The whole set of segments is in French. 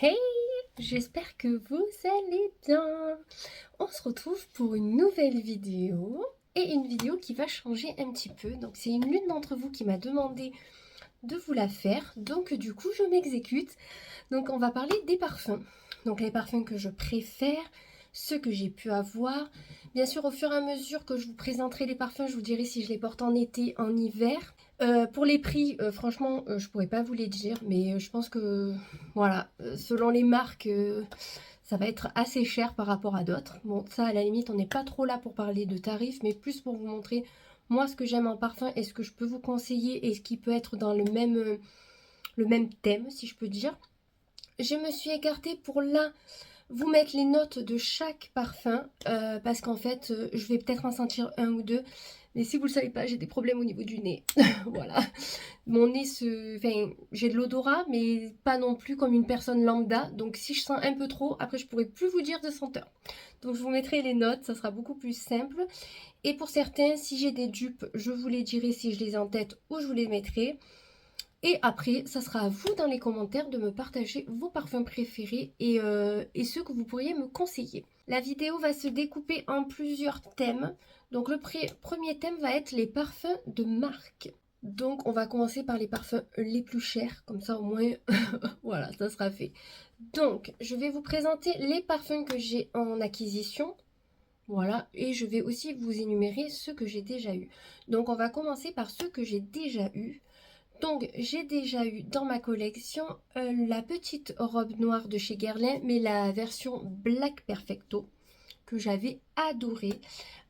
Hey, j'espère que vous allez bien. On se retrouve pour une nouvelle vidéo et une vidéo qui va changer un petit peu. Donc c'est l'une d'entre vous qui m'a demandé de vous la faire. Donc du coup, je m'exécute. Donc on va parler des parfums. Donc les parfums que je préfère, ceux que j'ai pu avoir. Bien sûr, au fur et à mesure que je vous présenterai les parfums, je vous dirai si je les porte en été, en hiver. Pour les prix, franchement, je pourrais pas vous les dire, mais je pense que, voilà, selon les marques, ça va être assez cher par rapport à d'autres. Bon, ça, à la limite, on n'est pas trop là pour parler de tarifs, mais plus pour vous montrer, moi, ce que j'aime en parfum et ce que je peux vous conseiller et ce qui peut être dans le même thème, si je peux dire. Je me suis écartée pour là vous mettre les notes de chaque parfum parce qu'en fait je vais peut-être en sentir un ou deux, mais si vous le savez pas, j'ai des problèmes au niveau du nez. Voilà, mon nez enfin, j'ai de l'odorat mais pas non plus comme une personne lambda, donc si je sens un peu trop, après je pourrai plus vous dire de senteur. Donc je vous mettrai les notes, ça sera beaucoup plus simple. Et pour certains, si j'ai des dupes, je vous les dirai si je les ai en tête ou je vous les mettrai. Et après, ça sera à vous dans les commentaires de me partager vos parfums préférés et ceux que vous pourriez me conseiller. La vidéo va se découper en plusieurs thèmes. Donc le premier thème va être les parfums de marque. Donc on va commencer par les parfums les plus chers, comme ça au moins, voilà, ça sera fait. Donc je vais vous présenter les parfums que j'ai en acquisition. Voilà, et je vais aussi vous énumérer ceux que j'ai déjà eus. Donc on va commencer par ceux que j'ai déjà eus. Donc, j'ai déjà eu dans ma collection la petite robe noire de chez Guerlain, mais la version Black Perfecto, que j'avais adorée.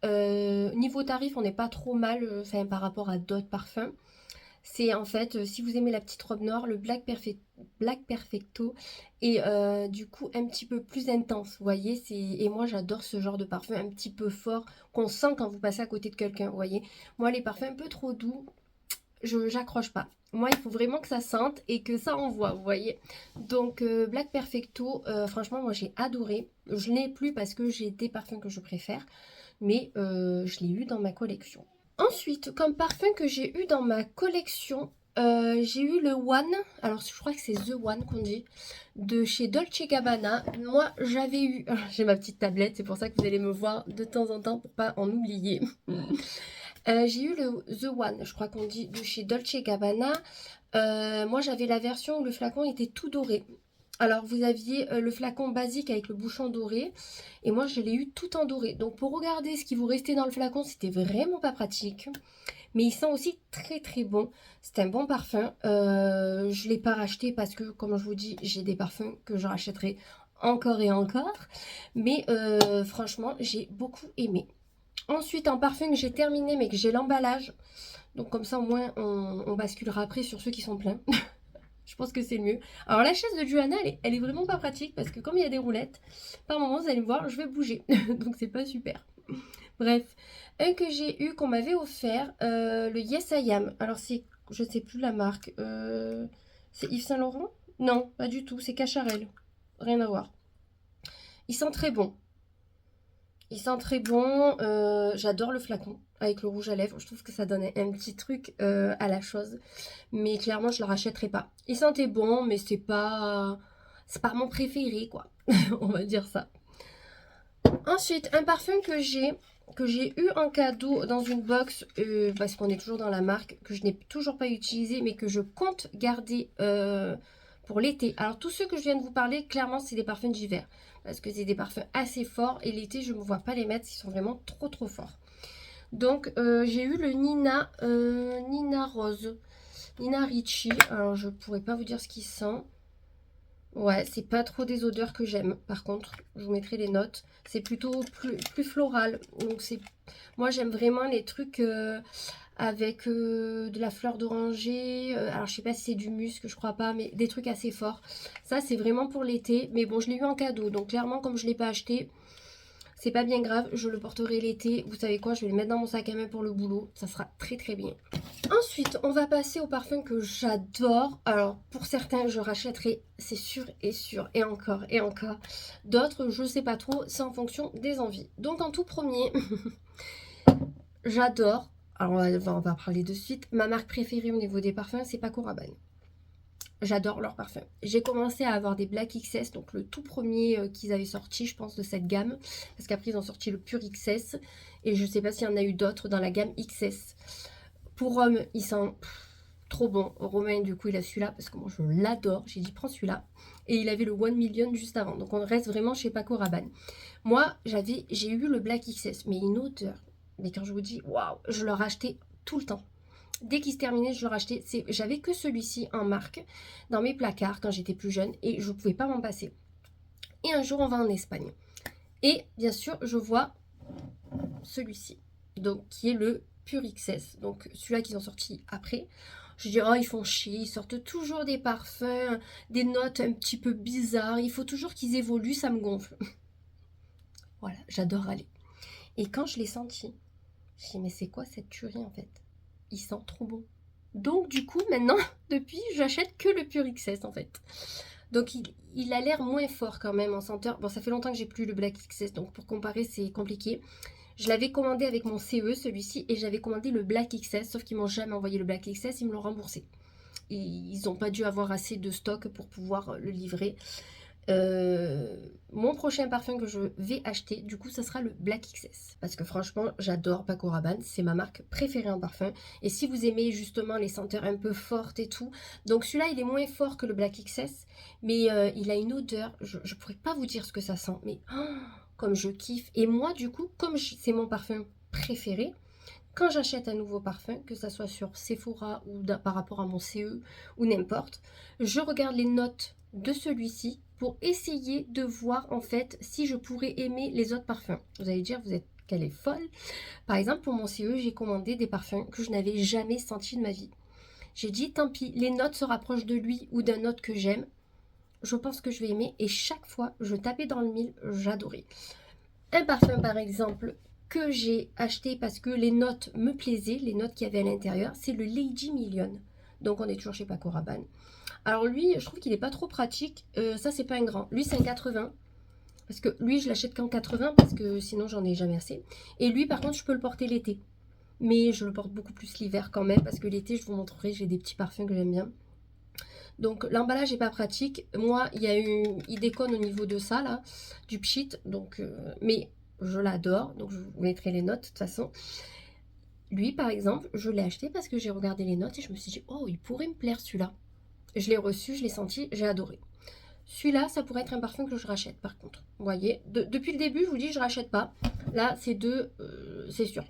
Niveau tarif, on n'est pas trop mal par rapport à d'autres parfums. C'est en fait, si vous aimez la petite robe noire, le Black Perfecto est du coup un petit peu plus intense, vous voyez. Et moi, j'adore ce genre de parfum un petit peu fort qu'on sent quand vous passez à côté de quelqu'un, vous voyez. Moi, les parfums un peu trop doux, j'accroche pas. Moi, il faut vraiment que ça sente et que ça envoie, vous voyez. Donc, Black Perfecto, franchement, moi, j'ai adoré. Je l'ai plus parce que j'ai des parfums que je préfère, mais je l'ai eu dans ma collection. Ensuite, comme parfum que j'ai eu dans ma collection, j'ai eu le One, alors je crois que c'est The One qu'on dit, de chez Dolce Gabbana. Moi, j'avais eu, j'ai ma petite tablette, c'est pour ça que vous allez me voir de temps en temps pour pas en oublier. J'ai eu le The One, je crois qu'on dit, de chez Dolce Gabbana. Moi, j'avais la version où le flacon était tout doré. Alors, vous aviez le flacon basique avec le bouchon doré. Et moi, je l'ai eu tout en doré. Donc, pour regarder ce qui vous restait dans le flacon, c'était vraiment pas pratique. Mais il sent aussi très très bon. C'est un bon parfum. Je ne l'ai pas racheté parce que, comme je vous dis, j'ai des parfums que je rachèterai encore et encore. Mais franchement, j'ai beaucoup aimé. Ensuite, un parfum que j'ai terminé mais que j'ai l'emballage. Donc comme ça au moins on basculera après sur ceux qui sont pleins. Je pense que c'est le mieux. Alors la chaise de Johanna, elle est vraiment pas pratique parce que comme il y a des roulettes, par moments vous allez me voir, je vais bouger. Donc c'est pas super. Bref, un que j'ai eu, qu'on m'avait offert, le Yes I Am. Alors c'est, je sais plus la marque. C'est Yves Saint Laurent. Non, pas du tout, c'est Cacharel. Rien à voir. Il sent très bon. Il sent très bon. J'adore le flacon avec le rouge à lèvres. Je trouve que ça donne un petit truc à la chose. Mais clairement, je le rachèterai pas. Il sentait bon, mais c'est pas mon préféré, quoi. On va dire ça. Ensuite, un parfum que j'ai eu en cadeau dans une box, parce qu'on est toujours dans la marque, que je n'ai toujours pas utilisé, mais que je compte garder pour l'été. Alors tous ceux que je viens de vous parler, clairement, c'est des parfums d'hiver. Parce que c'est des parfums assez forts et l'été, je ne me vois pas les mettre, ils sont vraiment trop trop forts. Donc j'ai eu le Nina Rose, Nina Ricci. Alors je pourrais pas vous dire ce qu'il sent. Ouais, c'est pas trop des odeurs que j'aime. Par contre, je vous mettrai les notes. C'est plutôt plus floral. Donc c'est, moi j'aime vraiment les trucs avec de la fleur d'oranger. Alors je sais pas si c'est du musc, je crois pas, mais des trucs assez forts. Ça c'est vraiment pour l'été. Mais bon, je l'ai eu en cadeau, donc clairement comme je l'ai pas acheté, c'est pas bien grave. Je le porterai l'été. Vous savez quoi? Je vais le mettre dans mon sac à main pour le boulot. Ça sera très très bien. Ensuite, on va passer au parfum que j'adore. Alors, pour certains, je rachèterai, c'est sûr et sûr, et encore et encore. D'autres, je sais pas trop, c'est en fonction des envies. Donc, en tout premier, j'adore. Alors, on va parler de suite. Ma marque préférée au niveau des parfums, c'est Paco Rabanne. j'adore leur parfum. J'ai commencé à avoir des Black XS, donc le tout premier qu'ils avaient sorti, je pense, de cette gamme. Parce qu'après, ils ont sorti le Pure XS. Et je sais pas s'il y en a eu d'autres dans la gamme XS. Pour homme, ils sont trop bons. Romain, du coup, il a celui-là parce que moi, je l'adore. J'ai dit, prends celui-là. Et il avait le 1 million juste avant. Donc, on reste vraiment chez Paco Rabanne. Moi, j'ai eu le Black XS, mais une odeur. Mais quand je vous dis, waouh, je le rachetais tout le temps. Dès qu'il se terminait, je le rachetais. J'avais que celui-ci en marque dans mes placards quand j'étais plus jeune et je ne pouvais pas m'en passer. Et un jour, on va en Espagne. Et bien sûr, je vois celui-ci, donc qui est le Pure XS. Donc celui-là qu'ils ont sorti après. Je dis, oh, ils font chier, ils sortent toujours des parfums, des notes un petit peu bizarres. Il faut toujours qu'ils évoluent, ça me gonfle. Voilà, j'adore aller. Et quand je l'ai senti, je dis, mais c'est quoi cette tuerie en fait? Il sent trop bon. Donc du coup, maintenant, depuis, j'achète que le Pure XS en fait. Donc il a l'air moins fort quand même en senteur. Bon, ça fait longtemps que j'ai plus le Black XS, donc pour comparer, c'est compliqué. Je l'avais commandé avec mon CE, celui-ci, et j'avais commandé le Black XS, sauf qu'ils m'ont jamais envoyé le Black XS, ils me l'ont remboursé. Et ils n'ont pas dû avoir assez de stock pour pouvoir le livrer. Mon prochain parfum que je vais acheter, du coup, ça sera le Black XS. Parce que franchement, j'adore Paco Rabanne. C'est ma marque préférée en parfum. Et si vous aimez justement les senteurs un peu fortes et tout. Donc celui-là, il est moins fort que le Black XS. Mais il a une odeur. Je ne pourrais pas vous dire ce que ça sent. Mais oh, comme je kiffe. Et moi, du coup, comme c'est mon parfum préféré, quand j'achète un nouveau parfum, que ça soit sur Sephora ou par rapport à mon CE ou n'importe, je regarde les notes de celui-ci pour essayer de voir en fait si je pourrais aimer les autres parfums. Vous allez dire, vous êtes qu'elle est folle. Par exemple, pour mon CE, j'ai commandé des parfums que je n'avais jamais sentis de ma vie. J'ai dit, tant pis, les notes se rapprochent de lui ou d'un autre que j'aime. Je pense que je vais aimer. Et chaque fois, je tapais dans le mille, j'adorais. Un parfum, par exemple, que j'ai acheté parce que les notes me plaisaient, les notes qu'il y avait à l'intérieur, c'est le Lady Million. Donc, on est toujours chez Paco Rabanne. Alors lui, je trouve qu'il n'est pas trop pratique. Ça, c'est pas un grand. Lui, c'est un 80. Parce que lui, je l'achète qu'en 80 parce que sinon, j'en ai jamais assez. Et lui, par contre, je peux le porter l'été. Mais je le porte beaucoup plus l'hiver quand même. Parce que l'été, je vous montrerai, j'ai des petits parfums que j'aime bien. Donc, l'emballage n'est pas pratique. Moi, il déconne au niveau de ça, là, du pchit. Donc, mais je l'adore. Donc, je vous mettrai les notes, de toute façon. Lui, par exemple, je l'ai acheté parce que j'ai regardé les notes et je me suis dit, oh, il pourrait me plaire celui-là. Je l'ai reçu, je l'ai senti, j'ai adoré. Celui-là, ça pourrait être un parfum que je rachète par contre. Vous voyez, depuis le début, je vous dis, je rachète pas. Là, c'est c'est sûr.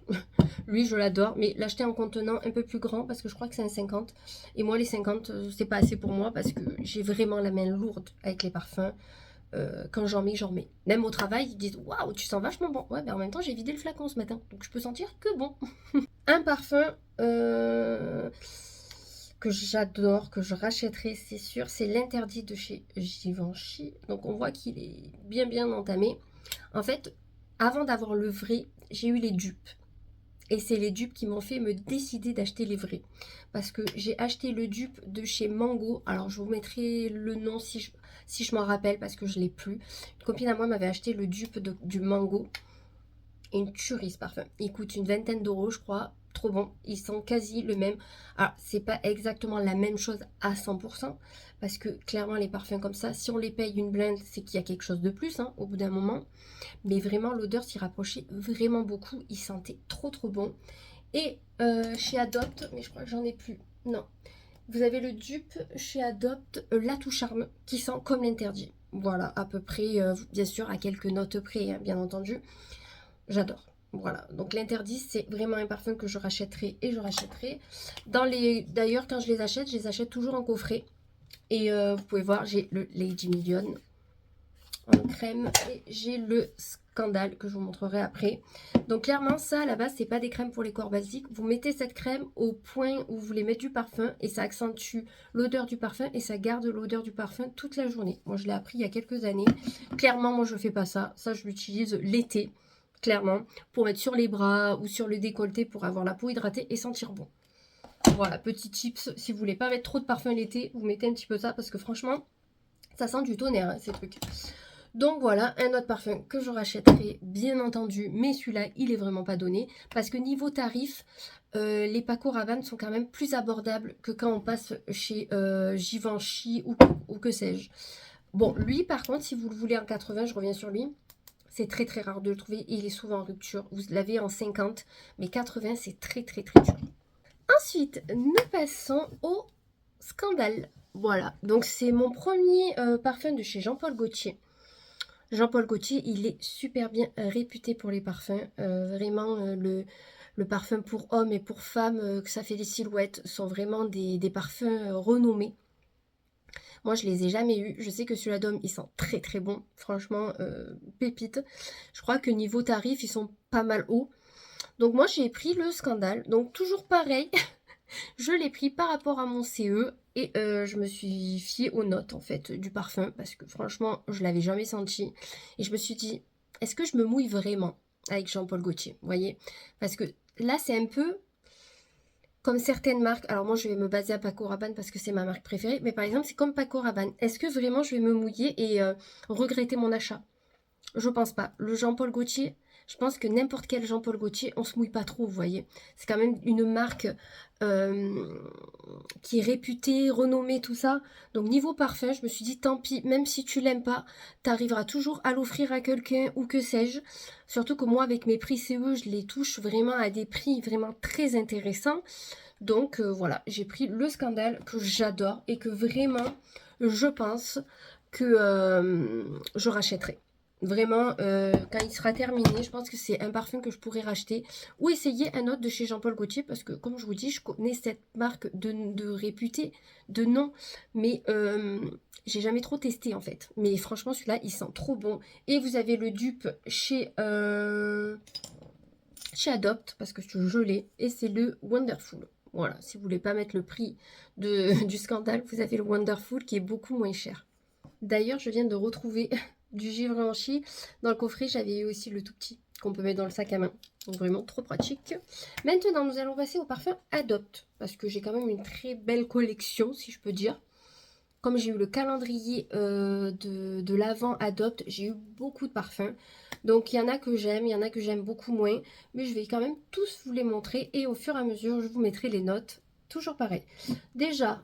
Lui, je l'adore, mais l'acheter en contenant un peu plus grand parce que je crois que c'est un 50. Et moi, les 50, c'est pas assez pour moi parce que j'ai vraiment la main lourde avec les parfums. Quand j'en mets, j'en mets. Même au travail, ils disent, waouh, tu sens vachement bon. Ouais, mais en même temps, j'ai vidé le flacon ce matin, donc je peux sentir que bon. Un parfum que j'adore, que je rachèterai, c'est sûr, c'est l'interdit de chez Givenchy. Donc on voit qu'il est bien entamé. En fait, avant d'avoir le vrai, j'ai eu les dupes. Et c'est les dupes qui m'ont fait me décider d'acheter les vrais. Parce que j'ai acheté le dupe de chez Mango. Alors je vous mettrai le nom si je m'en rappelle parce que je ne l'ai plus. Une copine à moi m'avait acheté le dupe du Mango. Une tuerie ce parfum. Il coûte une vingtaine d'euros je crois. Trop bon. Ils sont quasi le même. Alors c'est pas exactement la même chose à 100%. Parce que clairement les parfums comme ça, si on les paye une blinde, c'est qu'il y a quelque chose de plus hein, au bout d'un moment. Mais vraiment l'odeur s'y rapprochait vraiment beaucoup. Il sentait trop bon. Et chez Adopt, mais je crois que j'en ai plus. Non. Vous avez le dupe chez Adopt, l'Atout Charme, qui sent comme l'interdit. Voilà, à peu près, bien sûr, à quelques notes près, hein, bien entendu. J'adore. Voilà, donc l'interdit, c'est vraiment un parfum que je rachèterai et je rachèterai. D'ailleurs, quand je les achète toujours en coffret. Et vous pouvez voir, j'ai le Lady Million en crème et j'ai le Scandale que je vous montrerai après. Donc clairement ça à la base c'est pas des crèmes pour les corps basiques. Vous mettez cette crème au point où vous voulez mettre du parfum et ça accentue l'odeur du parfum et ça garde l'odeur du parfum toute la journée. Moi je l'ai appris il y a quelques années. Clairement moi je fais pas ça. Ça je l'utilise l'été clairement pour mettre sur les bras ou sur le décolleté pour avoir la peau hydratée et sentir bon. Voilà, petit tips, si vous voulez pas mettre trop de parfum l'été, vous mettez un petit peu ça parce que franchement, ça sent du tonnerre, hein, ces trucs. Donc voilà, un autre parfum que je rachèterai, bien entendu, mais celui-là, il est vraiment pas donné. Parce que niveau tarif, les Paco Rabanne sont quand même plus abordables que quand on passe chez Givenchy ou que sais-je. Bon, lui, par contre, si vous le voulez en 80, je reviens sur lui, c'est très très rare de le trouver. Il est souvent en rupture. Vous l'avez en 50, mais 80, c'est très très très dur. Ensuite, nous passons au Scandale. Voilà, donc c'est mon premier parfum de chez Jean-Paul Gaultier. Jean-Paul Gaultier, il est super bien réputé pour les parfums. Vraiment, le parfum pour hommes et pour femmes, que ça fait des silhouettes, sont vraiment des parfums renommés. Moi, je les ai jamais eus. Je sais que celui-là d'homme, il sent très très bon. Franchement, pépite. Je crois que niveau tarif, ils sont pas mal hauts. Donc moi, j'ai pris le Scandale. Donc toujours pareil, je l'ai pris par rapport à mon CE. Et je me suis fiée aux notes en fait du parfum. Parce que franchement, je l'avais jamais senti. Et je me suis dit, est-ce que je me mouille vraiment avec Jean-Paul Gaultier? Vous voyez? Parce que là, c'est un peu comme certaines marques. Alors moi, je vais me baser à Paco Rabanne parce que c'est ma marque préférée. Mais par exemple, c'est comme Paco Rabanne. Est-ce que vraiment je vais me mouiller et regretter mon achat? Je pense pas. Le Jean-Paul Gaultier, je pense que n'importe quel Jean-Paul Gaultier, on se mouille pas trop, vous voyez. C'est quand même une marque euh, qui est réputée, renommée, tout ça. Donc niveau parfum, je me suis dit, tant pis, même si tu l'aimes pas, tu arriveras toujours à l'offrir à quelqu'un ou que sais-je. Surtout que moi, avec mes prix CE, je les touche vraiment à des prix vraiment très intéressants. Donc voilà, j'ai pris le Scandale que j'adore et que vraiment, je pense que je rachèterai. Vraiment, quand il sera terminé, je pense que c'est un parfum que je pourrais racheter ou essayer un autre de chez Jean-Paul Gaultier parce que, comme je vous dis, je connais cette marque de réputée, de nom, mais j'ai jamais trop testé en fait. Mais franchement, celui-là, il sent trop bon. Et vous avez le dupe chez Adopt parce que je l'ai et c'est le Wonderful. Voilà, si vous voulez pas mettre le prix du Scandale, vous avez le Wonderful qui est beaucoup moins cher. D'ailleurs, je viens de retrouver du Givenchy. Dans le coffret, j'avais eu aussi le tout petit qu'on peut mettre dans le sac à main. Donc vraiment trop pratique. Maintenant, nous allons passer au parfum Adopt. Parce que j'ai quand même une très belle collection, si je peux dire. Comme j'ai eu le calendrier de l'Avent Adopt, j'ai eu beaucoup de parfums. Donc il y en a que j'aime, il y en a que j'aime beaucoup moins. Mais je vais quand même tous vous les montrer. Et au fur et à mesure, je vous mettrai les notes. Toujours pareil. Déjà,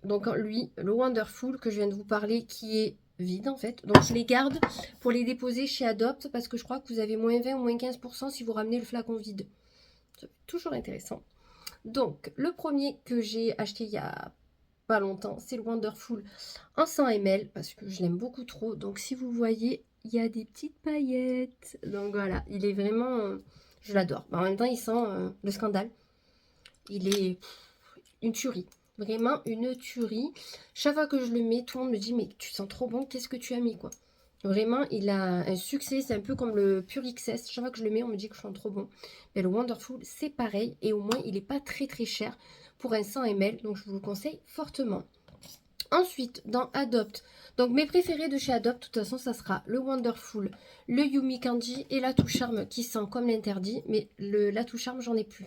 donc lui, le Wonderful que je viens de vous parler, qui est vide en fait. Donc je les garde pour les déposer chez Adopt parce que je crois que vous avez moins 20 ou moins 15% si vous ramenez le flacon vide. C'est toujours intéressant. Donc le premier que j'ai acheté il y a pas longtemps, c'est le Wonderful en 100 ml parce que je l'aime beaucoup trop. Donc si vous voyez, il y a des petites paillettes. Donc voilà, il est vraiment... je l'adore. En même temps, il sent le Scandale. Il est une tuerie. Vraiment une tuerie. Chaque fois que je le mets, tout le monde me dit mais tu sens trop bon, qu'est-ce que tu as mis quoi? Vraiment, il a un succès, c'est un peu comme le Pure XS. Chaque fois que je le mets, on me dit que je sens trop bon. Mais le Wonderful, c'est pareil et au moins il n'est pas très très cher pour un 100 ml, donc je vous le conseille fortement. Ensuite, dans Adopt, donc mes préférés de chez Adopt, de toute façon, ça sera le Wonderful, le Yumi Candy et la Touche Charme qui sent comme l'interdit, mais la Touche Charme, j'en ai plus.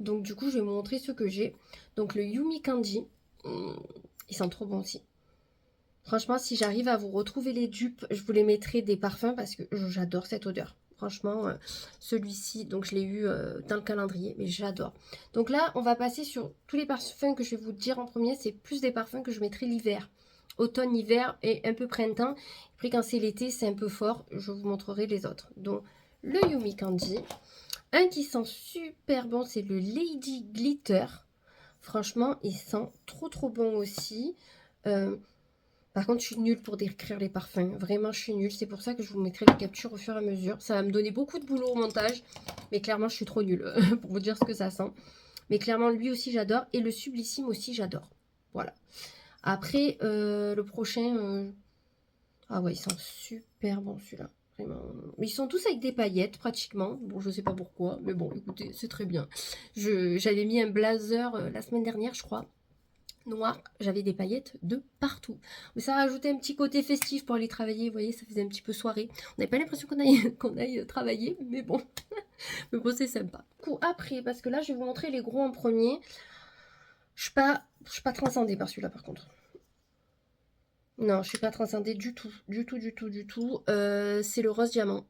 Donc du coup, je vais vous montrer ce que j'ai. Donc le Yumi Candy, il sent trop bon aussi. Franchement, si j'arrive à vous retrouver les dupes, je vous les mettrai des parfums parce que j'adore cette odeur. Franchement, celui-ci, donc je l'ai eu dans le calendrier, mais j'adore. Donc là, on va passer sur tous les parfums que je vais vous dire en premier. C'est plus des parfums que je mettrai l'hiver. Automne, hiver et un peu printemps. Après, quand c'est l'été, c'est un peu fort. Je vous montrerai les autres. Donc, le Yumi Candy. Un qui sent super bon, c'est le Lady Glitter. Franchement, il sent trop trop bon aussi. Par contre, je suis nulle pour décrire les parfums. Vraiment, je suis nulle. C'est pour ça que je vous mettrai les captures au fur et à mesure. Ça va me donner beaucoup de boulot au montage. Mais clairement, je suis trop nulle pour vous dire ce que ça sent. Mais clairement, lui aussi, j'adore. Et le Sublissime aussi, j'adore. Voilà. Après, le prochain... Ah ouais, il sent super bon celui-là. Vraiment. Ils sont tous avec des paillettes, pratiquement. Bon, je sais pas pourquoi. Mais bon, écoutez, c'est très bien. J'avais mis un blazer la semaine dernière, je crois. Noir, j'avais des paillettes de partout. Mais ça rajoutait un petit côté festif pour aller travailler, vous voyez, ça faisait un petit peu soirée. On n'avait pas l'impression qu'on aille travailler, mais bon. Mais bon, c'est sympa. Du coup, après, parce que là, je vais vous montrer les gros en premier. Je suis pas transcendée par celui-là, par contre. Non, je suis pas transcendée du tout. Du tout, du tout, du tout. C'est le rose diamant.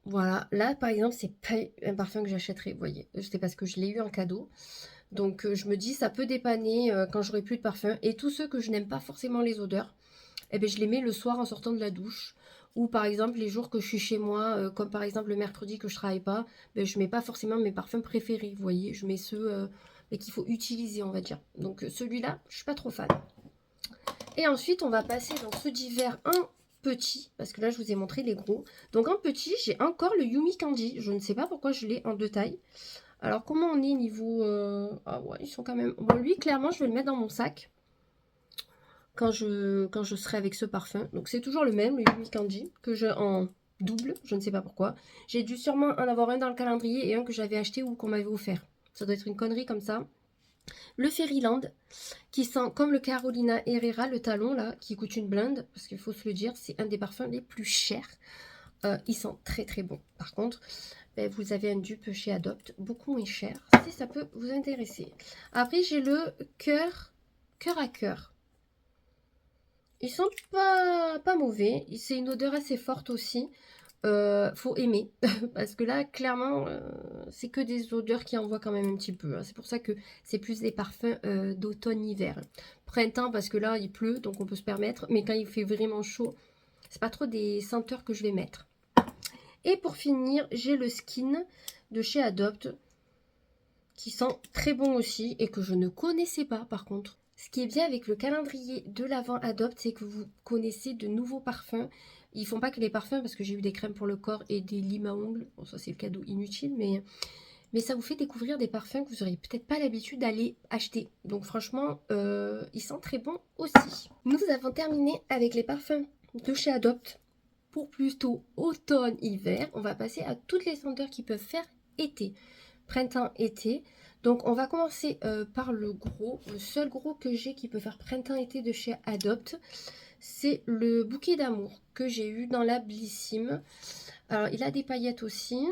Voilà. Là, par exemple, c'est pas un parfum que j'achèterais, vous voyez. C'est parce que je l'ai eu en cadeau. Donc, je me dis, ça peut dépanner quand j'aurai plus de parfum. Et tous ceux que je n'aime pas forcément les odeurs, eh ben, je les mets le soir en sortant de la douche. Ou par exemple, les jours que je suis chez moi, comme par exemple le mercredi que je travaille pas, ben, je mets pas forcément mes parfums préférés, vous voyez. Je mets ceux qu'il faut utiliser, on va dire. Donc, celui-là, je suis pas trop fan. Et ensuite, on va passer dans ceux d'hiver un petit, parce que là, je vous ai montré les gros. Donc, en petit, j'ai encore le Yumi Candy. Je ne sais pas pourquoi je l'ai en deux tailles. Alors, comment on est niveau... Ah ouais, ils sont quand même... Bon, lui, clairement, je vais le mettre dans mon sac quand je serai avec ce parfum. Donc, c'est toujours le même, le Yumi Candy, que j'ai en double. Je ne sais pas pourquoi. J'ai dû sûrement en avoir un dans le calendrier et un que j'avais acheté ou qu'on m'avait offert. Ça doit être une connerie comme ça. Le Fairyland, qui sent comme le Carolina Herrera, le talon là, qui coûte une blinde, parce qu'il faut se le dire, c'est un des parfums les plus chers. Il sent très très bon. Par contre, ben, vous avez un dupe chez Adopt, beaucoup moins cher, si ça peut vous intéresser. Après, j'ai le cœur à cœur. Ils sont pas mauvais, c'est une odeur assez forte aussi. Faut aimer parce que là clairement c'est que des odeurs qui envoient quand même un petit peu, hein. C'est pour ça que c'est plus des parfums d'automne-hiver. Printemps parce que là il pleut donc on peut se permettre, mais quand il fait vraiment chaud c'est pas trop des senteurs que je vais mettre. Et pour finir j'ai le Skin de chez Adopt qui sent très bon aussi et que je ne connaissais pas par contre. Ce qui est bien avec le calendrier de l'Avent Adopt, c'est que vous connaissez de nouveaux parfums. Ils font pas que les parfums parce que j'ai eu des crèmes pour le corps et des limes à ongles. Bon, ça c'est le cadeau inutile, mais ça vous fait découvrir des parfums que vous n'auriez peut-être pas l'habitude d'aller acheter. Donc franchement, ils sentent très bon aussi. Nous avons terminé avec les parfums de chez Adopt pour plutôt automne-hiver. On va passer à toutes les senteurs qui peuvent faire été. Printemps-été. Donc on va commencer par le gros. Le seul gros que j'ai qui peut faire printemps-été de chez Adopt, c'est le bouquet d'amour que j'ai eu dans la Blissim. Alors il a des paillettes aussi.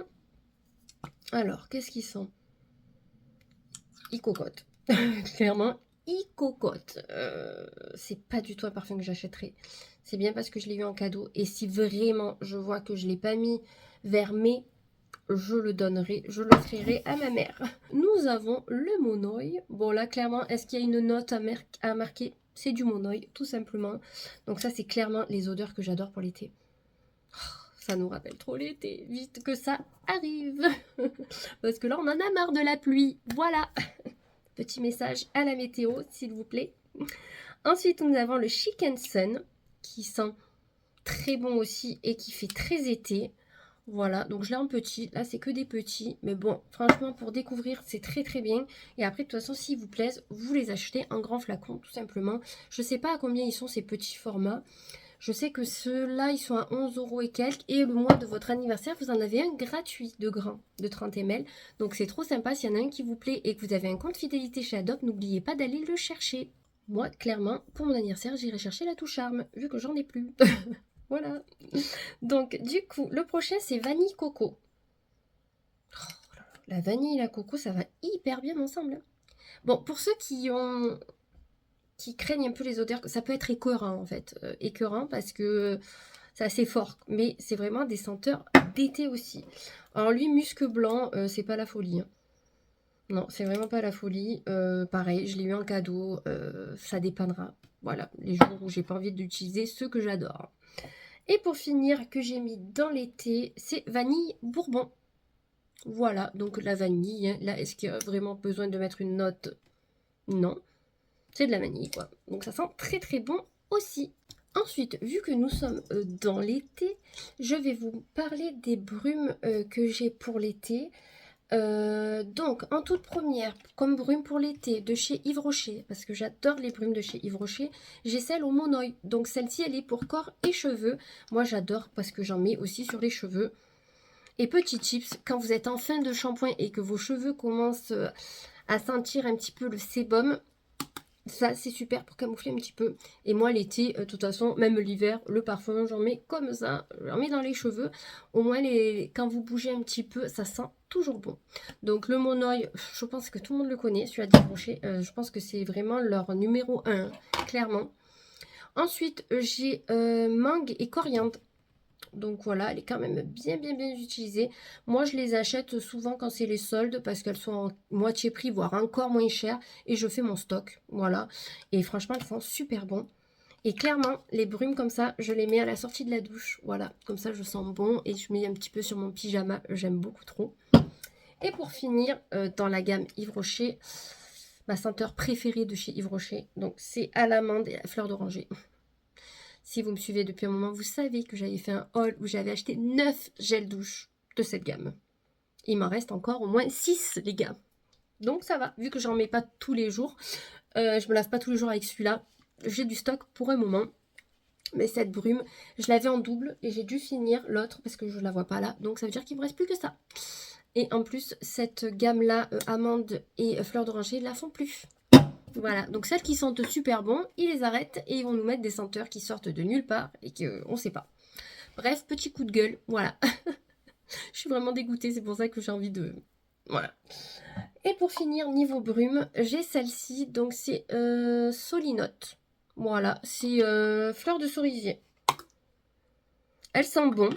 Alors qu'est-ce qu'il sent? Il cocotte. Clairement, il cocotte. C'est pas du tout un parfum que j'achèterais. C'est bien parce que je l'ai eu en cadeau. Et si vraiment je vois que je ne l'ai pas mis vers mai, je le donnerai, je l'offrirai à ma mère. Nous avons le Monoï. Bon là clairement, est-ce qu'il y a une note à marquer? C'est du Monoï, tout simplement. Donc ça c'est clairement les odeurs que j'adore pour l'été. Ça nous rappelle trop l'été, vite que ça arrive. Parce que là on en a marre de la pluie, voilà. Petit message à la météo s'il vous plaît. Ensuite nous avons le Chicken Sun qui sent très bon aussi et qui fait très été. Voilà, donc je l'ai en petit. Là, c'est que des petits. Mais bon, franchement, pour découvrir, c'est très très bien. Et après, de toute façon, s'ils vous plaisent, vous les achetez en grand flacon, tout simplement. Je ne sais pas à combien ils sont ces petits formats. Je sais que ceux-là, ils sont à 11 € et quelques. Et le mois de votre anniversaire, vous en avez un gratuit de grand, de 30 ml. Donc c'est trop sympa. S'il y en a un qui vous plaît et que vous avez un compte fidélité chez Adopt, n'oubliez pas d'aller le chercher. Moi, clairement, pour mon anniversaire, j'irai chercher la touche charme, vu que j'en ai plus. Voilà. Donc, du coup, le prochain, c'est vanille coco. Oh, la vanille et la coco, ça va hyper bien ensemble. Bon, pour ceux qui craignent un peu les odeurs, ça peut être écœurant en fait. Écœurant parce que c'est assez fort. Mais c'est vraiment des senteurs d'été aussi. Alors lui, musc blanc, c'est pas la folie, hein. Non, c'est vraiment pas la folie. Pareil, je l'ai eu en cadeau. Ça dépendra. Voilà, les jours où j'ai pas envie d'utiliser ceux que j'adore. Et pour finir, que j'ai mis dans l'été, c'est vanille bourbon. Voilà, donc la vanille, hein. Là, est-ce qu'il y a vraiment besoin de mettre une note? Non, c'est de la vanille, quoi. Donc ça sent très très bon aussi. Ensuite, vu que nous sommes dans l'été, je vais vous parler des brumes que j'ai pour l'été. Donc, en toute première, comme brume pour l'été, de chez Yves Rocher, parce que j'adore les brumes de chez Yves Rocher, j'ai celle au Monoï. Donc, celle-ci, elle est pour corps et cheveux. Moi, j'adore parce que j'en mets aussi sur les cheveux. Et petit tips, quand vous êtes en fin de shampoing et que vos cheveux commencent à sentir un petit peu le sébum, ça, c'est super pour camoufler un petit peu. Et moi, l'été, de toute façon, même l'hiver, le parfum, j'en mets comme ça. J'en mets dans les cheveux. Au moins, quand vous bougez un petit peu, ça sent toujours bon. Donc, le Monoï, je pense que tout le monde le connaît, celui à décrocher. Je pense que c'est vraiment leur numéro 1, clairement. Ensuite, j'ai mangue et coriandre. Donc voilà, elle est quand même bien utilisée. Moi, je les achète souvent quand c'est les soldes parce qu'elles sont en moitié prix, voire encore moins cher. Et je fais mon stock, voilà. Et franchement, elles sont super bons. Et clairement, les brumes comme ça, je les mets à la sortie de la douche. Voilà, comme ça, je sens bon et je mets un petit peu sur mon pyjama. J'aime beaucoup trop. Et pour finir, dans la gamme Yves Rocher, ma senteur préférée de chez Yves Rocher. Donc, c'est à l'amande et à la fleur d'oranger. Si vous me suivez depuis un moment, vous savez que j'avais fait un haul où j'avais acheté 9 gels douche de cette gamme. Il m'en reste encore au moins 6, les gars. Donc ça va, vu que j'en mets pas tous les jours, je me lave pas tous les jours avec celui-là. J'ai du stock pour un moment. Mais cette brume, je l'avais en double et j'ai dû finir l'autre parce que je la vois pas là. Donc ça veut dire qu'il me reste plus que ça. Et en plus, cette gamme-là, amande et fleur d'oranger, la font plus. Voilà, donc celles qui sentent super bon, ils les arrêtent et ils vont nous mettre des senteurs qui sortent de nulle part et qu'on ne sait pas. Bref, petit coup de gueule, voilà. Je suis vraiment dégoûtée, c'est pour ça que j'ai envie de... Voilà. Et pour finir, niveau brume, j'ai celle-ci, donc c'est Solinote. Voilà, c'est fleur de cerisier. Elle sent bon,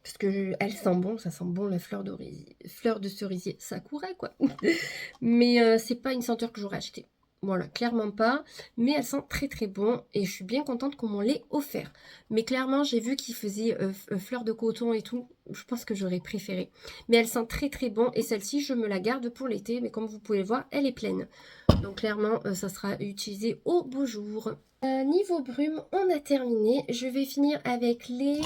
parce que elle sent bon, ça sent bon la fleur de cerisier, ça courait quoi. Mais c'est pas une senteur que j'aurais acheté. Voilà, clairement pas. Mais elle sent très bon et je suis bien contente qu'on m'en l'ait offert. Mais clairement, j'ai vu qu'il faisait fleur de coton et tout. Je pense que j'aurais préféré. Mais elle sent très bon et celle-ci, je me la garde pour l'été. Mais comme vous pouvez le voir, elle est pleine. Donc clairement, ça sera utilisé au beau jour. Niveau brume, on a terminé. Je vais finir avec les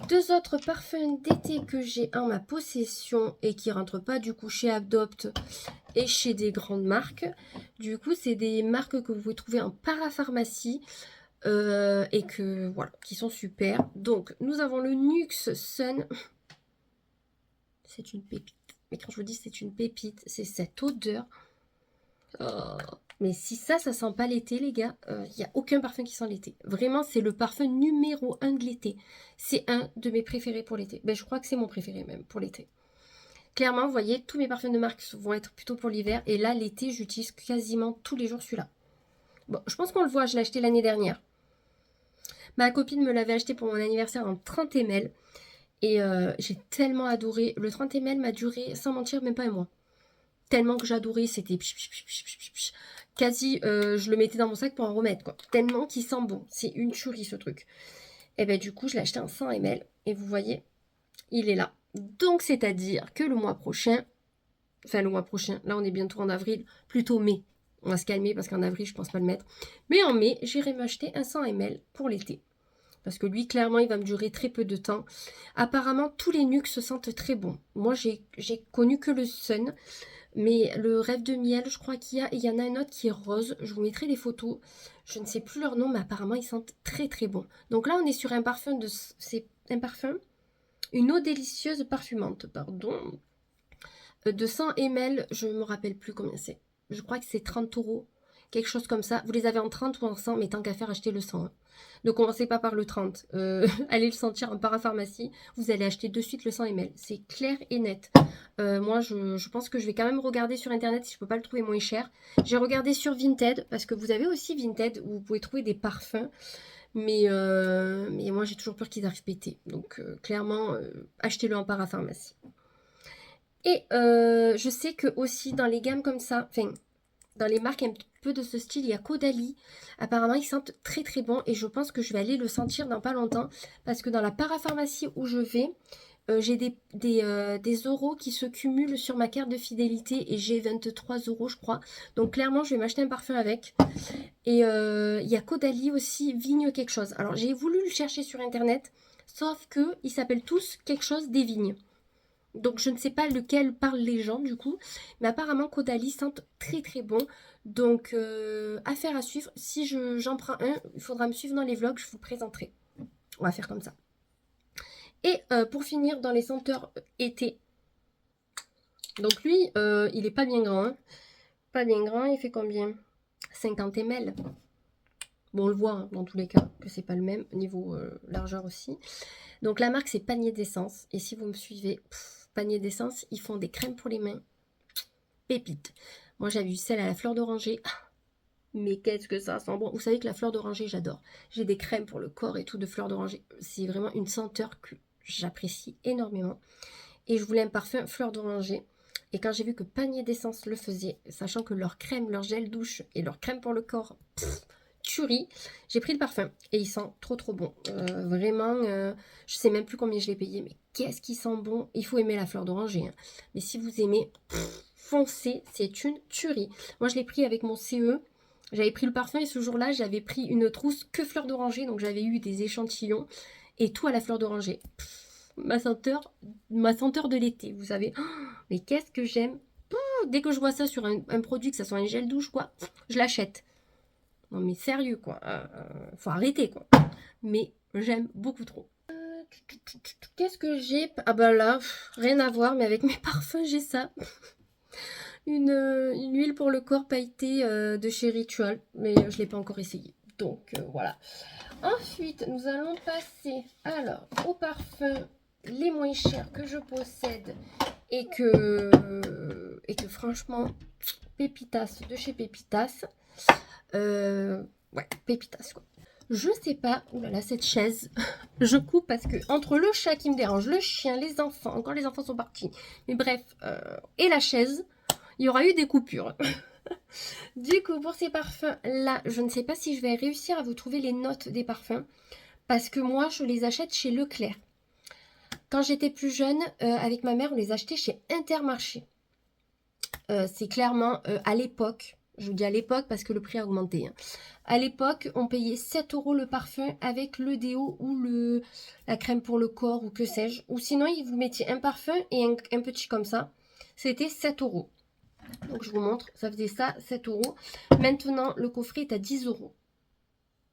2 autres parfums d'été que j'ai en ma possession et qui ne rentrent pas du coup chez Adopt et chez des grandes marques. Du coup, c'est des marques que vous pouvez trouver en parapharmacie et que voilà, qui sont super. Donc, nous avons le Nuxe Sun. C'est une pépite. Mais quand je vous dis c'est une pépite, c'est cette odeur. Oh. Mais si ça sent pas l'été, les gars, il n'y a aucun parfum qui sent l'été. Vraiment, c'est le parfum numéro 1 de l'été. C'est un de mes préférés pour l'été. Ben, je crois que c'est mon préféré même pour l'été. Clairement, vous voyez, tous mes parfums de marque vont être plutôt pour l'hiver. Et là, l'été, j'utilise quasiment tous les jours celui-là. Bon, je pense qu'on le voit, je l'ai acheté l'année dernière. Ma copine me l'avait acheté pour mon anniversaire en 30 ml. Et j'ai tellement adoré. Le 30 ml m'a duré, sans mentir, même pas un mois. Tellement que j'adorais, c'était quasi, je le mettais dans mon sac pour en remettre, quoi. Tellement qu'il sent bon. C'est une tuerie, ce truc. Et ben du coup, je l'ai acheté en 100 ml. Et vous voyez, il est là. Donc, c'est-à-dire que le mois prochain, là on est bientôt en avril, plutôt mai. On va se calmer parce qu'en avril, je pense pas le mettre. Mais en mai, j'irai m'acheter un 100 ml pour l'été. Parce que lui, clairement, il va me durer très peu de temps. Apparemment, tous les Nuxe se sentent très bons. Moi, j'ai connu que le Sun. Mais le Rêve de miel, je crois qu'il y a. Et il y en a un autre qui est rose. Je vous mettrai des photos. Je ne sais plus leur nom, mais apparemment, ils sentent très bon. Donc là, on est sur un parfum de... C'est un parfum. Une eau délicieuse parfumante, pardon. De 100 ml, je ne me rappelle plus combien c'est. Je crois que c'est 30 euros. Quelque chose comme ça. Vous les avez en 30 ou en 100, mais tant qu'à faire, achetez le 100. Hein. Ne commencez pas par le 30. Allez le sentir en parapharmacie. Vous allez acheter de suite le 100 ml. C'est clair et net. Moi, je pense que je vais quand même regarder sur Internet si je ne peux pas le trouver moins cher. J'ai regardé sur Vinted, parce que vous avez aussi Vinted où vous pouvez trouver des parfums. Mais moi, j'ai toujours peur qu'ils arrivent pétés. Donc, clairement, achetez-le en parapharmacie. Et je sais que aussi dans les gammes comme ça, enfin dans les marques un peu de ce style, il y a Caudalie. Apparemment, ils sentent très bon et je pense que je vais aller le sentir dans pas longtemps parce que dans la parapharmacie où je vais, j'ai des euros qui se cumulent sur ma carte de fidélité et j'ai 23 euros, je crois. Donc clairement, je vais m'acheter un parfum avec. Et il y a Caudalie aussi, Vigne quelque chose. Alors j'ai voulu le chercher sur internet, sauf que ils s'appellent tous quelque chose des vignes. Donc je ne sais pas lequel parlent les gens du coup, mais apparemment Caudalie sentent très bon. Donc affaire à suivre. Si j'en prends un, il faudra me suivre dans les vlogs, je vous présenterai. On va faire comme ça. Et pour finir dans les senteurs été. Donc lui, il est pas bien grand. Hein. Pas bien grand, il fait combien 50 ml. Bon, on le voit hein, dans tous les cas que c'est pas le même niveau largeur aussi. Donc la marque c'est Panier d'essence. Et si vous me suivez, Panier d'essence, ils font des crèmes pour les mains. Pépite. Moi j'avais eu celle à la fleur d'oranger. Mais qu'est-ce que ça sent bon. Vous savez que la fleur d'oranger, j'adore. J'ai des crèmes pour le corps et tout de fleur d'oranger. C'est vraiment une senteur que j'apprécie énormément. Et je voulais un parfum fleur d'oranger. Et quand j'ai vu que Panier d'Essence le faisait, sachant que leur crème, leur gel douche et leur crème pour le corps, tuerie, j'ai pris le parfum. Et il sent trop trop bon. Vraiment, je sais même plus combien je l'ai payé, mais qu'est-ce qui sent bon. Il faut aimer la fleur d'oranger. Hein. Mais si vous aimez, foncez, c'est une tuerie. Moi, je l'ai pris avec mon CE. J'avais pris le parfum et ce jour-là, j'avais pris une trousse que fleur d'oranger. Donc, j'avais eu des échantillons et tout à la fleur d'oranger. Ma senteur de l'été, vous savez. Oh, mais qu'est-ce que j'aime. Dès que je vois ça sur un produit, que ça soit un gel douche, quoi, je l'achète. Non, mais sérieux, quoi. Faut arrêter, quoi. Mais j'aime beaucoup trop. Qu'est-ce que j'ai? Ah bah là, rien à voir, mais avec mes parfums, j'ai ça. Une huile pour le corps pailletée de chez Ritual, mais je ne l'ai pas encore essayé. Donc voilà. Ensuite, nous allons passer alors aux parfums les moins chers que je possède et que franchement, Pépitas de chez Pépitas. Ouais, Pépitas quoi. Je sais pas, oulala cette chaise, je coupe parce que entre le chat qui me dérange, le chien, les enfants, encore les enfants sont partis, mais bref, et la chaise, il y aura eu des coupures. Du coup, pour ces parfums-là, je ne sais pas si je vais réussir à vous trouver les notes des parfums. Parce que moi, je les achète chez Leclerc. Quand j'étais plus jeune, avec ma mère, on les achetait chez Intermarché. C'est clairement à l'époque, je vous dis à l'époque parce que le prix a augmenté. Hein. À l'époque, on payait 7 € le parfum avec le déo ou la crème pour le corps ou que sais-je. Ou sinon, ils vous mettiez un parfum et un petit comme ça. C'était 7 €. Donc je vous montre, ça faisait ça, 7 €. Maintenant, le coffret est à 10 €.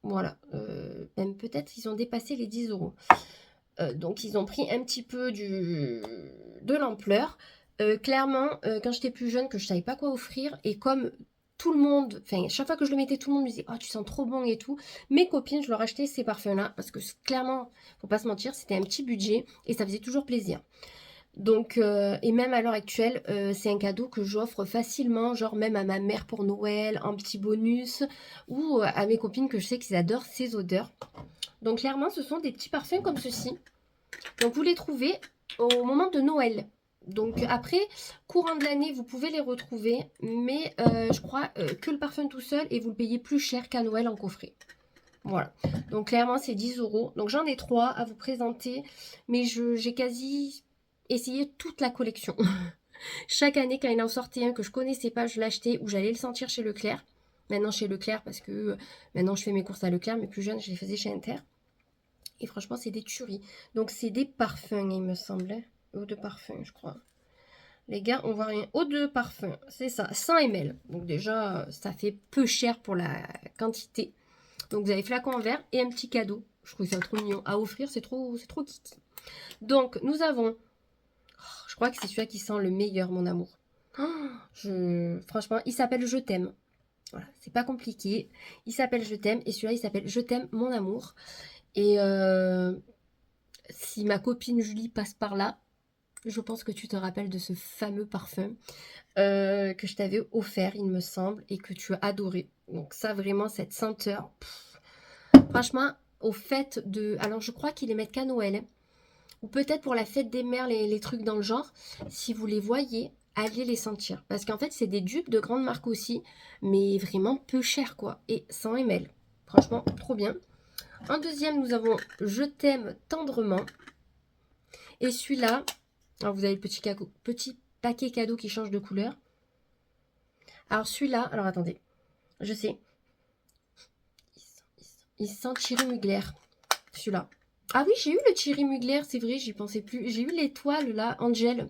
Voilà, même peut-être ils ont dépassé les 10 €. Donc ils ont pris un petit peu de l'ampleur. Clairement, quand j'étais plus jeune, que je savais pas quoi offrir, et comme tout le monde, enfin chaque fois que je le mettais, tout le monde me disait oh tu sens trop bon et tout. Mes copines, je leur achetais ces parfums-là parce que clairement, faut pas se mentir, c'était un petit budget et ça faisait toujours plaisir. Donc, et même à l'heure actuelle, c'est un cadeau que j'offre facilement, genre même à ma mère pour Noël, en petit bonus, ou à mes copines que je sais qu'ils adorent ces odeurs. Donc clairement, ce sont des petits parfums comme ceci. Donc vous les trouvez au moment de Noël. Donc après, courant de l'année, vous pouvez les retrouver, mais je crois que le parfum tout seul, et vous le payez plus cher qu'à Noël en coffret. Voilà, donc clairement c'est 10 €. Donc j'en ai 3 à vous présenter, mais j'ai quasi essayé toute la collection. Chaque année quand il en sortait un que je connaissais pas, je l'achetais ou j'allais le sentir chez Leclerc. Maintenant chez Leclerc parce que maintenant je fais mes courses à Leclerc, mais plus jeune je les faisais chez Inter. Et franchement c'est des tueries. Donc c'est des parfums il me semblait. Eau de parfum je crois. Les gars, on voit rien. Eau de parfum, c'est ça, 100 ml. Donc déjà, ça fait peu cher pour la quantité. Donc vous avez flacon en verre et un petit cadeau. Je trouve ça trop mignon à offrir, c'est trop kiki. Donc nous avons, je crois que c'est celui-là qui sent le meilleur, mon amour. Franchement, il s'appelle Je t'aime. Voilà, c'est pas compliqué. Il s'appelle Je t'aime et celui-là il s'appelle Je t'aime, mon amour. Et si ma copine Julie passe par là, je pense que tu te rappelles de ce fameux parfum que je t'avais offert, il me semble, et que tu as adoré. Donc ça, vraiment, cette senteur, franchement, au fait de... Alors, je crois qu'ils les mettent qu'à Noël, hein, ou peut-être pour la fête des mères, les trucs dans le genre. Si vous les voyez, allez les sentir. Parce qu'en fait, c'est des dupes de grandes marques aussi, mais vraiment peu cher, quoi. Et 100 ml. Franchement, trop bien. En deuxième, nous avons Je t'aime tendrement. Et celui-là, alors vous avez le petit paquet cadeau qui change de couleur. Alors celui-là, alors attendez, je sais. Il sent Thierry Mugler, celui-là. Ah oui, j'ai eu le Thierry Mugler, c'est vrai, j'y pensais plus. J'ai eu l'étoile là, Angel.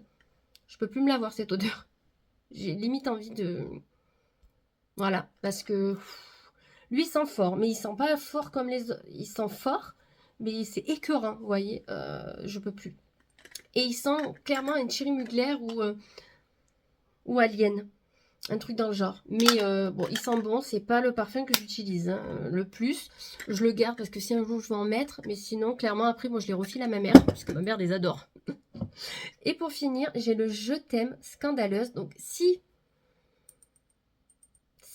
Je peux plus me l'avoir cette odeur. J'ai limite envie de... Voilà, parce que lui il sent fort, mais il sent pas fort comme les autres. Il sent fort, mais c'est écœurant, vous voyez. Je peux plus. Et il sent clairement un Thierry Mugler ou Alien. Un truc dans le genre. Mais bon, il sent bon. C'est pas le parfum que j'utilise hein, le plus. Je le garde parce que si un jour je veux en mettre. Mais sinon, clairement, après, moi, je les refile à ma mère. Parce que ma mère les adore. Et pour finir, j'ai le Je t'aime scandaleuse. Donc, si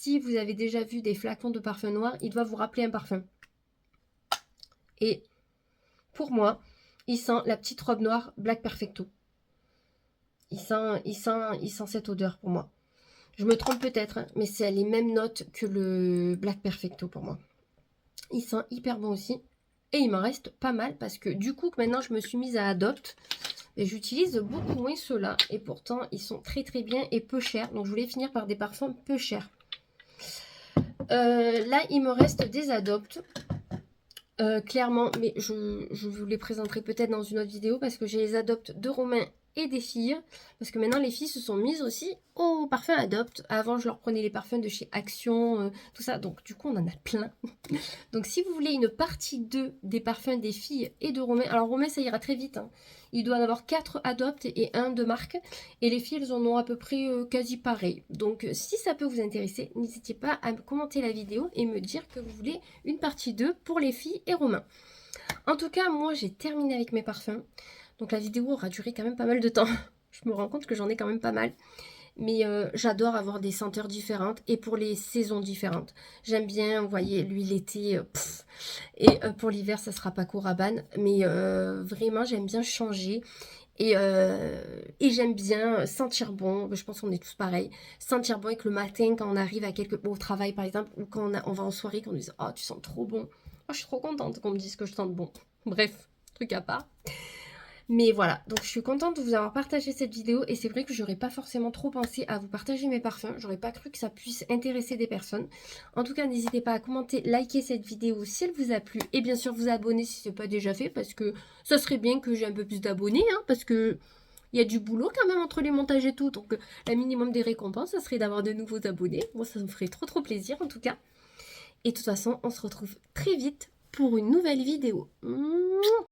si vous avez déjà vu des flacons de parfum noir, il doit vous rappeler un parfum. Et pour moi, il sent la petite robe noire Black Perfecto. Il sent cette odeur pour moi. Je me trompe peut-être, hein, mais c'est les mêmes notes que le Black Perfecto pour moi. Il sent hyper bon aussi. Et il m'en reste pas mal parce que du coup, maintenant, je me suis mise à Adopt. Et j'utilise beaucoup moins ceux-là. Et pourtant, ils sont très très bien et peu chers. Donc, je voulais finir par des parfums peu chers. Là, il me reste des Adopt. Clairement, mais je vous les présenterai peut-être dans une autre vidéo parce que j'ai les Adopt de Romain et des filles. Parce que maintenant, les filles se sont mises aussi au parfum Adopt. Avant, je leur prenais les parfums de chez Action, tout ça. Donc, du coup, on en a plein. Donc, si vous voulez une partie 2 des parfums des filles et de Romain, alors Romain, ça ira très vite. Hein. Il doit en avoir 4 Adopt et 1 de marque. Et les filles, elles en ont à peu près quasi pareil. Donc, si ça peut vous intéresser, n'hésitez pas à commenter la vidéo et me dire que vous voulez une partie 2 pour les filles et Romain. En tout cas, moi, j'ai terminé avec mes parfums. Donc, la vidéo aura duré quand même pas mal de temps. Je me rends compte que j'en ai quand même pas mal. Mais j'adore avoir des senteurs différentes et pour les saisons différentes. J'aime bien, vous voyez, lui l'été, et pour l'hiver, ça sera Paco Rabanne. Mais vraiment, j'aime bien changer. Et j'aime bien sentir bon, je pense qu'on est tous pareils, sentir bon et que le matin, quand on arrive à au travail par exemple, ou quand on va en soirée, qu'on nous dise « Oh, tu sens trop bon !» Oh, je suis trop contente qu'on me dise que je sente bon. Bref, truc à part. Mais voilà, donc je suis contente de vous avoir partagé cette vidéo et c'est vrai que j'aurais pas forcément trop pensé à vous partager mes parfums. J'aurais pas cru que ça puisse intéresser des personnes. En tout cas, n'hésitez pas à commenter, liker cette vidéo si elle vous a plu et bien sûr vous abonner si ce n'est pas déjà fait parce que ça serait bien que j'ai un peu plus d'abonnés hein, parce que il y a du boulot quand même entre les montages et tout. Donc le minimum des récompenses, ça serait d'avoir de nouveaux abonnés. Moi, ça me ferait trop plaisir en tout cas. Et de toute façon, on se retrouve très vite pour une nouvelle vidéo. Mouah.